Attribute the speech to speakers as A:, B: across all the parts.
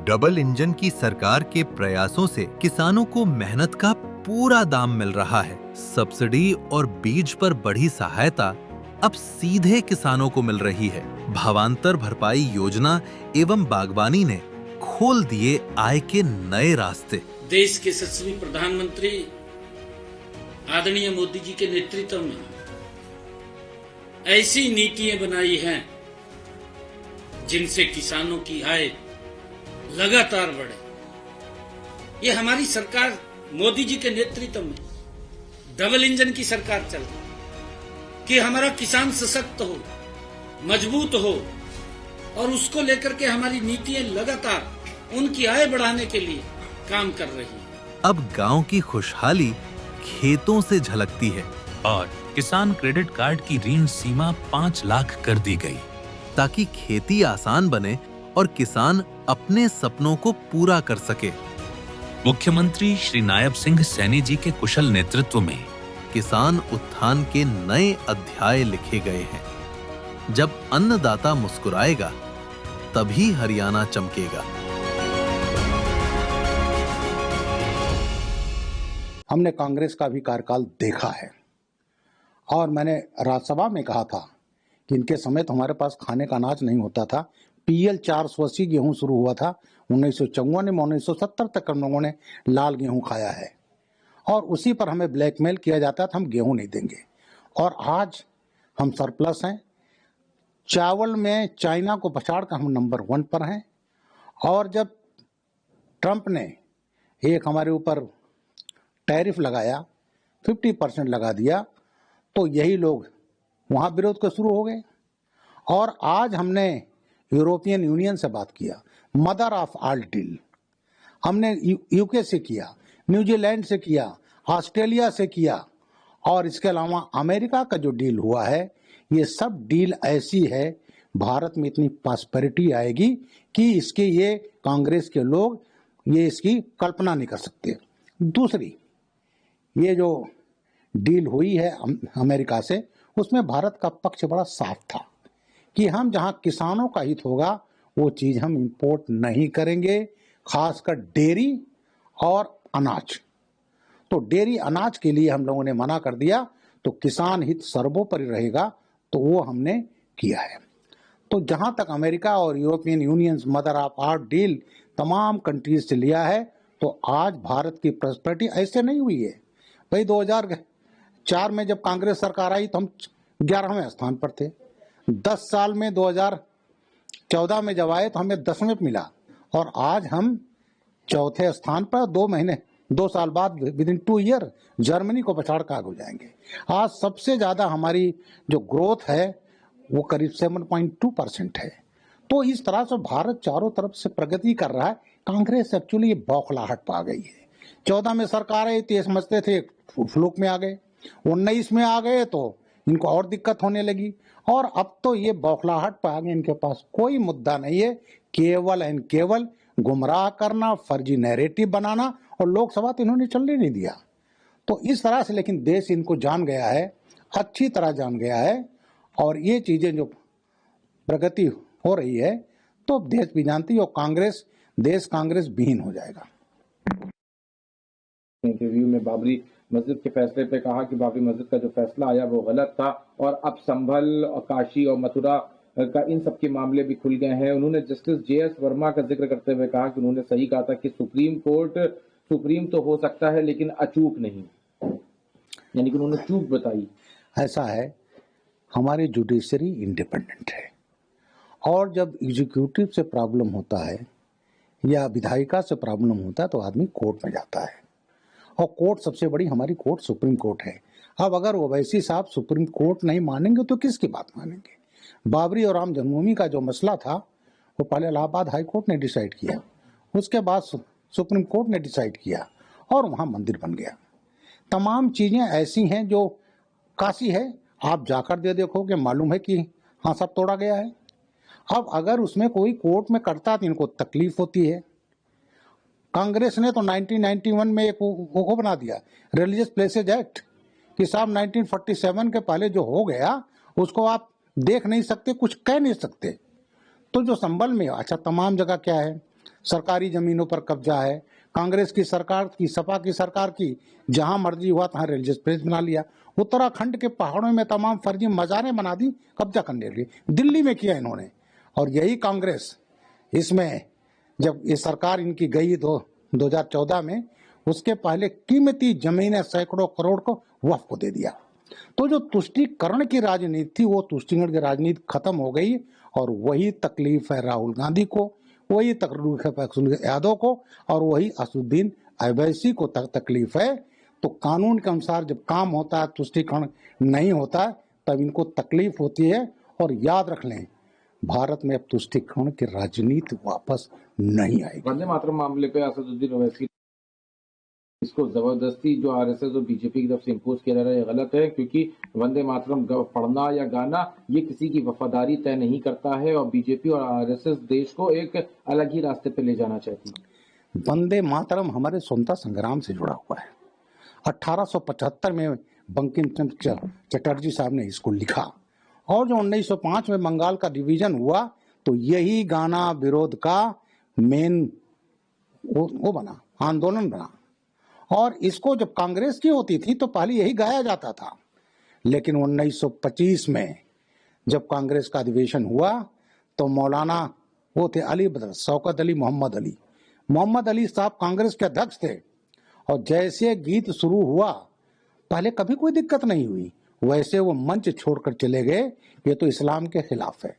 A: Double engine की सरकार के प्रयासों से किसानों को मेहनत का पूरा दाम मिल रहा है। सब्सिडी और बीज पर बढ़ी सहायता अब सीधे किसानों को मिल रही है। भावांतर भरपाई योजना एवं बागवानी ने खोल दिए आय के नए रास्ते।
B: देश के यशस्वी प्रधानमंत्री आदरणीय मोदी जी के नेतृत्व में ऐसी नीतियां बनाई हैं जिनसे किसानों की आय लगातार बढ़े। ये हमारी सरकार मोदी जी के नेतृत्व में डबल इंजन की सरकार चल रही है कि हमारा किसान सशक्त हो, मजबूत हो और उसको लेकर के हमारी नीतियां लगातार उनकी आय बढ़ाने के लिए काम कर रही है।
A: अब गांव की खुशहाली खेतों से झलकती है
C: और किसान क्रेडिट कार्ड की ऋण सीमा 5 लाख कर दी गई,
A: ताकि खेती आसान बने और किसान अपने सपनों को पूरा कर सके।
C: मुख्यमंत्री श्री नायब सिंह सैनी जी के कुशल नेतृत्व में
A: किसान उत्थान के नए अध्याय लिखे गए हैं। जब अन्नदाता मुस्कुराएगा, तभी हरियाणा चमकेगा।
D: हमने कांग्रेस का भी कार्यकाल देखा है और मैंने राज्यसभा में कहा था कि इनके समय तो हमारे पास खाने का अनाज नहीं होता था। PL 480 गेहूं शुरू हुआ था 1954 में, 1970 तक हम लोगों ने लाल गेहूं खाया है और उसी पर हमें ब्लैकमेल किया जाता था, हम गेहूं नहीं देंगे। और आज हम सरप्लस हैं। चावल में चाइना को पछाड़ कर हम नंबर 1 पर हैं। और जब ट्रंप ने एक हमारे ऊपर टैरिफ लगाया, 50% लगा दिया, तो यही लोग वहाँ विरोध को शुरू हो गए। और आज हमने यूरोपियन यूनियन से बात किया, मदर ऑफ ऑल डील हमने UK से किया, न्यूजीलैंड से किया, ऑस्ट्रेलिया से किया और इसके अलावा अमेरिका का जो डील हुआ है, ये सब डील ऐसी है, भारत में इतनी प्रॉस्पेरिटी आएगी कि इसके ये कांग्रेस के लोग ये इसकी कल्पना नहीं कर सकते। दूसरी, ये जो डील हुई है अमेरिका से, उसमें भारत का पक्ष बड़ा साफ था कि हम जहां किसानों का हित होगा वो चीज हम इंपोर्ट नहीं करेंगे, खासकर डेयरी और अनाज। तो डेयरी अनाज के लिए हम लोगों ने मना कर दिया, तो किसान हित सर्वोपरि रहेगा, तो वो हमने किया है। तो जहां तक अमेरिका और European union mother of all deal तमाम कंट्रीज से लिया है, तो आज भारत की प्रॉस्पेरिटी ऐसे नहीं हुई है। भाई 2004 में जब कांग्रेस सरकार आई तो हम 11वें स्थान पर थे। 10 साल में 2014 में जब आए तो हमें 10वें पे मिला और आज हम 4थे स्थान पर। 2 साल बाद विदिन 2 ईयर जर्मनी को पछाड़ कर आगे हो जाएंगे। आज सबसे ज्यादा हमारी जो ग्रोथ है वो करीब 7.2% है। तो इस तरह से भारत चारों तरफ से प्रगति कर रहा है। कांग्रेस एक्चुअली बौखलाहट पा गई है। 14 में सरकार आई तो ये समझते थे फ्लूक में आ गए, 19 में आ गए तो इनको और दिक्कत होने लगी और अब तो ये बौखलाहट पे आ गए। इनके पास कोई मुद्दा नहीं है, केवल एंड केवल गुमराह करना, फर्जी नैरेटिव बनाना, और लोकसभा तो इन्होंने चलने नहीं दिया। तो इस तरह से लेकिन देश इनको जान गया है, अच्छी तरह जान गया है और ये चीजें जो प्रगति हो रही है तो देश भी जानती है और देश कांग्रेस विहीन हो जाएगा।
E: इंटरव्यू में बाबरी मस्जिद के फैसले पे कहा कि बाबरी मस्जिद का जो फैसला आया वो गलत था और अब संभल और काशी और मथुरा का इन सब के मामले भी खुल गए हैं। उन्होंने जस्टिस JS वर्मा का जिक्र करते हुए कहा कि उन्होंने सही कहा था कि सुप्रीम तो हो सकता है लेकिन अचूक नहीं, यानी कि उन्होंने चूक बताई।
D: ऐसा है, हमारी जुडिशरी इंडिपेंडेंट है और जब एग्जीक्यूटिव से प्रॉब्लम होता है या विधायिका से प्रॉब्लम होता है तो आदमी कोर्ट में जाता है और कोर्ट सबसे बड़ी हमारी कोर्ट सुप्रीम कोर्ट है। अब अगर ओवैसी साहब सुप्रीम कोर्ट नहीं मानेंगे तो किसकी बात मानेंगे? बाबरी और राम जन्मभूमि का जो मसला था वो पहले इलाहाबाद हाई कोर्ट ने डिसाइड किया, उसके बाद सुप्रीम कोर्ट ने डिसाइड किया और वहाँ मंदिर बन गया। तमाम चीजें ऐसी हैं जो काशी है, आप जाकर दे देखोगे मालूम है कि हाँ सब तोड़ा गया है। अब अगर उसमें कोई कोर्ट में करता तो इनको तकलीफ होती है। कांग्रेस ने तो 1991 में एक वो बना दिया रिलीजियस प्लेसेज एक्ट कि साहब 1947 के पहले जो हो गया उसको आप देख नहीं सकते, कुछ कह नहीं सकते। तो जो संभल में अच्छा तमाम जगह क्या है, सरकारी जमीनों पर कब्जा है। कांग्रेस की सरकार की, सपा की सरकार की, जहां मर्जी हुआ तहां रिलीजियस प्लेस बना लिया। उत्तराखंड के पहाड़ों में तमाम फर्जी मजारें बना दी कब्जा करने के लिए। दिल्ली में किया इन्होंने। और यही कांग्रेस इसमें जब ये सरकार इनकी गई 2014 में, उसके पहले कीमती जमीनें सैकड़ों करोड़ को वक्फ को दे दिया। तो जो तुष्टीकरण की राजनीति थी, वो तुष्टीकरण की राजनीति खत्म हो गई। और वही तकलीफ है राहुल गांधी को, वही तकलीफ है अखिलेश यादव को, और वही असदुद्दीन अवैसी को तकलीफ है। तो कानून के अनुसार जब काम होता है, तुष्टीकरण नहीं होता है, तब इनको तकलीफ होती है। और याद रख लें, भारत में अब तुष्टीकरण की राजनीति वापस नहीं आएगी।
E: वंदे मातरम मामले पे असदुद्दीन ओवैसी इसको जबरदस्ती जो आरएसएस और बीजेपी की तरफ से इम्पोज किया जा रहा है, ये गलत है, क्योंकि वंदे मातरम पढ़ना या गाना ये किसी की वफादारी तय नहीं करता है, और बीजेपी और आरएसएस देश को एक अलग ही रास्ते पे ले जाना चाहती है।
D: वंदे मातरम हमारे स्वतंत्रता संग्राम से जुड़ा हुआ है। 1875 में बंकिम चंद्र चटर्जी साहब ने इसको लिखा, और जो 1905 में बंगाल का डिवीजन हुआ, तो यही गाना विरोध का मेन वो बना, आंदोलन बना। और इसको जब कांग्रेस की होती थी तो पहले यही गाया जाता था। लेकिन 1925 में जब कांग्रेस का अधिवेशन हुआ, तो मौलाना वो थे अली बदर, शौकत अली, मोहम्मद अली साहब कांग्रेस के अध्यक्ष थे। और जैसे गीत शुरू हुआ, पहले कभी कोई दिक्कत नहीं हुई, वैसे वो मंच छोड़कर चले गए, ये तो इस्लाम के खिलाफ है।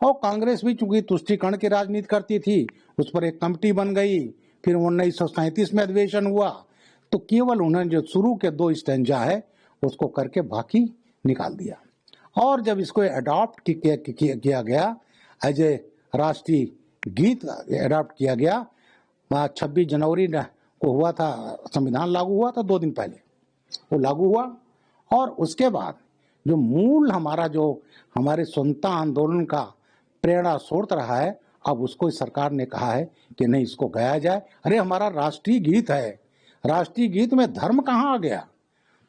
D: और कांग्रेस भी चूंकि तुष्टीकरण की राजनीति करती थी, उस पर एक कमेटी बन गई। फिर 1937 में अधिवेशन हुआ, तो केवल उन्होंने जो शुरू के 2 स्टैंजा है उसको करके बाकी निकाल दिया। और जब इसको अडॉप्ट किया गया एज ए राष्ट्रीय गीत, अडॉप्ट किया गया, 26 जनवरी को हुआ था, संविधान लागू हुआ था 2 दिन पहले वो लागू हुआ। और उसके बाद जो मूल हमारे स्वतंत्रता आंदोलन का प्रेरणा स्रोत रहा है, अब उसको सरकार ने कहा है कि नहीं, इसको गाया जाए। अरे हमारा राष्ट्रीय गीत है, राष्ट्रीय गीत में धर्म कहाँ आ गया?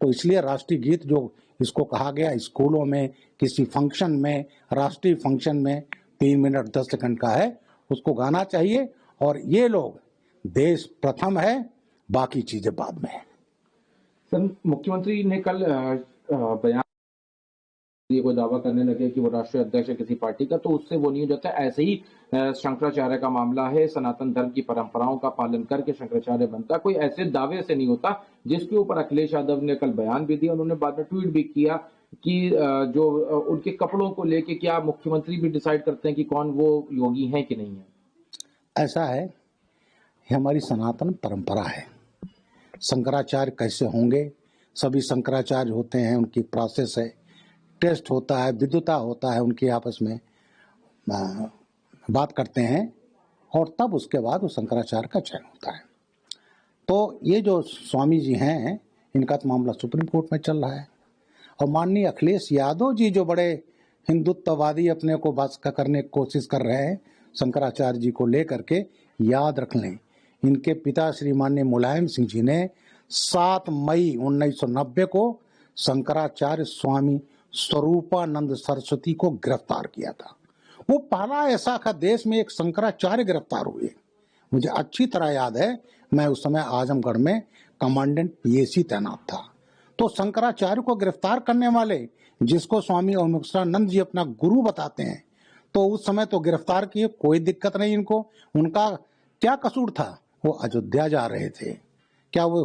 D: तो इसलिए राष्ट्रीय गीत जो इसको कहा गया, स्कूलों में किसी फंक्शन में, राष्ट्रीय फंक्शन में 3 मिनट 10 सेकंड का है, उसको गाना चाहिए। और ये लोग देश प्रथम है, बाकी चीजें बाद में है।
E: सर, मुख्यमंत्री ने कल बयान ये कोई दावा करने लगे कि वो राष्ट्रीय अध्यक्ष है किसी पार्टी का, तो उससे वो नहीं हो जाता। ऐसे ही शंकराचार्य का मामला है, सनातन धर्म की परंपराओं का पालन करके शंकराचार्य बनता, कोई ऐसे दावे से नहीं होता, जिसके ऊपर अखिलेश यादव ने कल बयान भी दिया। उन्होंने बाद में ट्वीट भी किया कि जो उनके कपड़ों को लेके क्या मुख्यमंत्री भी डिसाइड करते हैं कि कौन वो योगी हैं कि नहीं है?
D: ऐसा है, ये हमारी सनातन परंपरा है। शंकराचार्य कैसे होंगे? सभी शंकराचार्य होते हैं, उनकी प्रोसेस है, टेस्ट होता है, विद्वता होता है, उनकी आपस में बात करते हैं, और तब उसके बाद वो शंकराचार्य का चयन होता है। तो ये जो स्वामी जी हैं, इनका तो मामला सुप्रीम कोर्ट में चल रहा है। और माननीय अखिलेश यादव जी जो बड़े हिंदुत्ववादी अपने को बस करने की कोशिश कर रहे हैं शंकराचार्य जी को लेकर के, याद रख लें, इनके पिता श्री माननीय मुलायम सिंह जी ने 7 मई 1990 को शंकराचार्य स्वामी स्वरूपानंद सरस्वती को गिरफ्तार किया था। वो पहला ऐसा था देश में एक शंकराचार्य गिरफ्तार हुए। मुझे अच्छी तरह याद है, मैं उस समय आजमगढ़ में कमांडेंट पीएसी तैनात था। तो शंकराचार्य को गिरफ्तार करने वाले, जिसको स्वामी अवधूतानंद जी अपना गुरु बताते हैं, तो उस समय तो गिरफ्तार किए, कोई दिक्कत नहीं इनको। उनका क्या कसूर था? वो अयोध्या जा रहे थे, क्या वो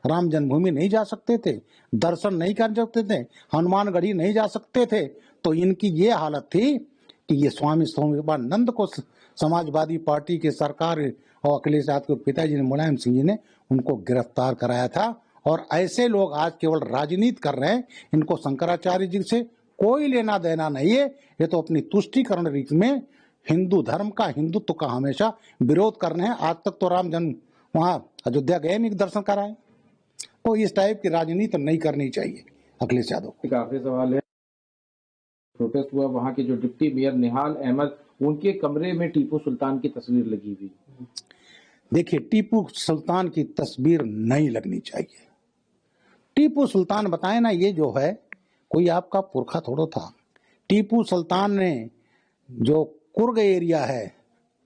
D: राम जन्मभूमि नहीं जा सकते थे? दर्शन नहीं कर सकते थे? हनुमानगढ़ी नहीं जा सकते थे? तो इनकी ये हालत थी कि ये स्वामी स्वरूपानंद को समाजवादी पार्टी के सरकार और अखिलेश यादव के पिताजी ने, मुलायम सिंह जी ने, उनको गिरफ्तार कराया था। और ऐसे लोग आज केवल राजनीति कर रहे हैं, इनको शंकराचार्य जी से कोई लेना देना नहीं है। ये तो अपनी तुष्टीकरण रीति में हिंदू धर्म का, हिंदुत्व का हमेशा विरोध कर रहे हैं। आज तक तो राम जन्म वहां अयोध्या गए नहीं दर्शन कराए। तो इस टाइप की राजनीति नहीं करनी चाहिए अखिलेश यादव।
E: एक आखिरी सवाल है, प्रोटेस्ट हुआ, वहां के जो डिप्टी मेयर निहाल अहमद, उनके कमरे में टीपू सुल्तान की तस्वीर लगी हुई।
D: देखिए, टीपू सुल्तान की तस्वीर नहीं लगनी चाहिए। टीपू सुल्तान बताए ना, ये जो है कोई आपका पुरखा थोड़ा था। टीपू सुल्तान ने जो कुर्ग एरिया है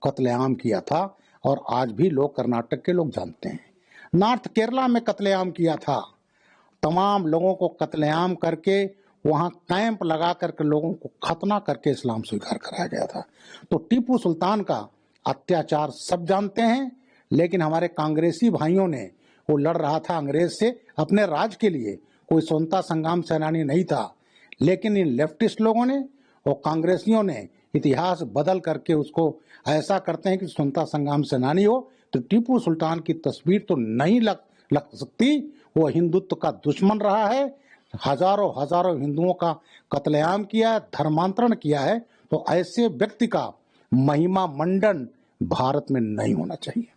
D: कत्लेआम किया था, और आज भी लोग कर्नाटक के लोग जानते हैं। नॉर्थ केरला में कत्लेआम किया था, तमाम लोगों को कत्लेआम करके वहां कैंप लगा करके लोगों को खतना करके इस्लाम स्वीकार कराया गया था। तो टीपू सुल्तान का अत्याचार सब जानते हैं, लेकिन हमारे कांग्रेसी भाइयों ने, वो लड़ रहा था अंग्रेज से अपने राज के लिए, कोई स्वतंत्रता संग्राम सेनानी नहीं था, लेकिन इन लेफ्टिस्ट लोगों ने और कांग्रेसियों ने इतिहास बदल करके उसको ऐसा करते हैं कि स्वतंत्रता संग्राम सेनानी हो। तो टीपू सुल्तान की तस्वीर तो नहीं लग सकती, वो हिंदुत्व का दुश्मन रहा है, हजारों हजारों हिंदुओं का कत्लेआम किया है, धर्मांतरण किया है। तो ऐसे व्यक्ति का महिमा मंडन भारत में नहीं होना चाहिए।